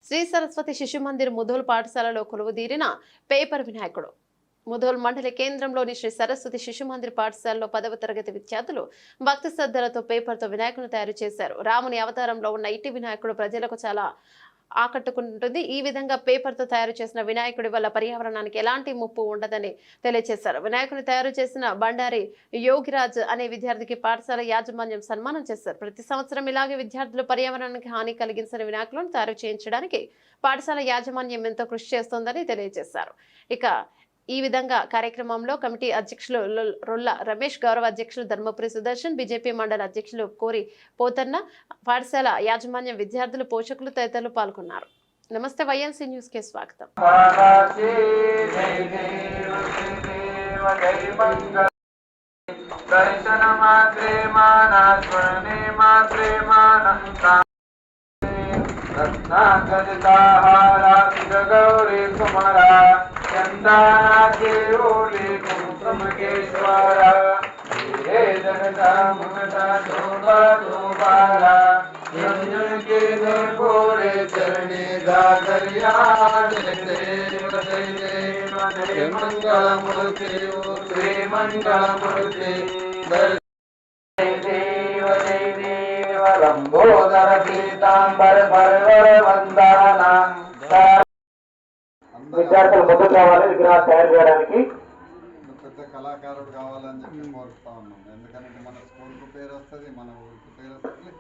శ్రీ సరస్వతి శిశు మందిర్ ముధోల్ పాఠశాలలో కొలువుదీరిన పేపర్ వినాయకుడు. ముధోల్ మండలి కేంద్రంలోని శ్రీ సరస్వతి శిశు మందిర్ పాఠశాలలో 10వ తరగతి విద్యార్థులు భక్తి శ్రద్ధలతో పేపర్తో వినాయకుని తయారు చేశారు. రాముని అవతారంలో ఉన్న ఇట్టి వినాయకుడు ప్రజలకు చాలా ఆకట్టుకుంటుంది. ఈ విధంగా పేపర్తో తయారు చేసిన వినాయకుడి వల్ల పర్యావరణానికి ఎలాంటి ముప్పు ఉండదని తెలియజేశారు. వినాయకుని తయారు చేసిన బండారి యోగిరాజ్ అనే విద్యార్థికి పాఠశాల యాజమాన్యం సన్మానం చేశారు. ప్రతి సంవత్సరం ఇలాగే విద్యార్థులు పర్యావరణానికి హాని కలిగించిన వినాయకులను తయారు చేయించడానికి పాఠశాల యాజమాన్యం ఎంతో కృషి చేస్తోందని తెలియజేశారు. ఇక ఈ విధంగా కార్యక్రమంలో కమిటీ అధ్యక్షులు రొల్ల రమేష్, గౌరవ అధ్యక్షులు ధర్మపురి సుదర్శన్, బీజేపీ మండల అధ్యక్షులు కోరి పోతన్న, పాఠశాల యాజమాన్యం, విద్యార్థులు, పోషకులు తదితరులు పాల్గొన్నారు. నమస్తే, వైఎన్సీ న్యూస్ కి స్వాగతం. गौरी कुमारा चंदाना के ओले कुमकेश्वरा हे जगता मुक्ता शोभा दोबारा यमुन के पूरे चरणे गागरिया मंगल मूर्ति श्री मंगल मूर्ति लंबोदर पीतांबर भरवर वंदना విద్యార్థులు ముందుకు రావాలి. విగ్రహాలు తయారు చేయడానికి పెద్ద కళాకారుడు కావాలని చెప్పి కోరుతా ఉన్నాం. ఎందుకంటే మన స్కూల్కు పేరు వస్తుంది, మన ఊరికి పేరు వస్తుంది.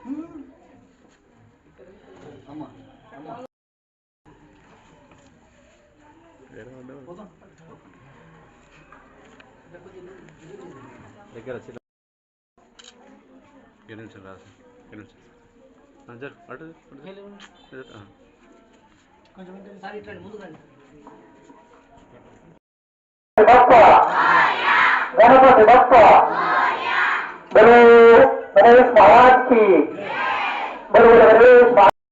गणपति बप्पा गणेश महाराज की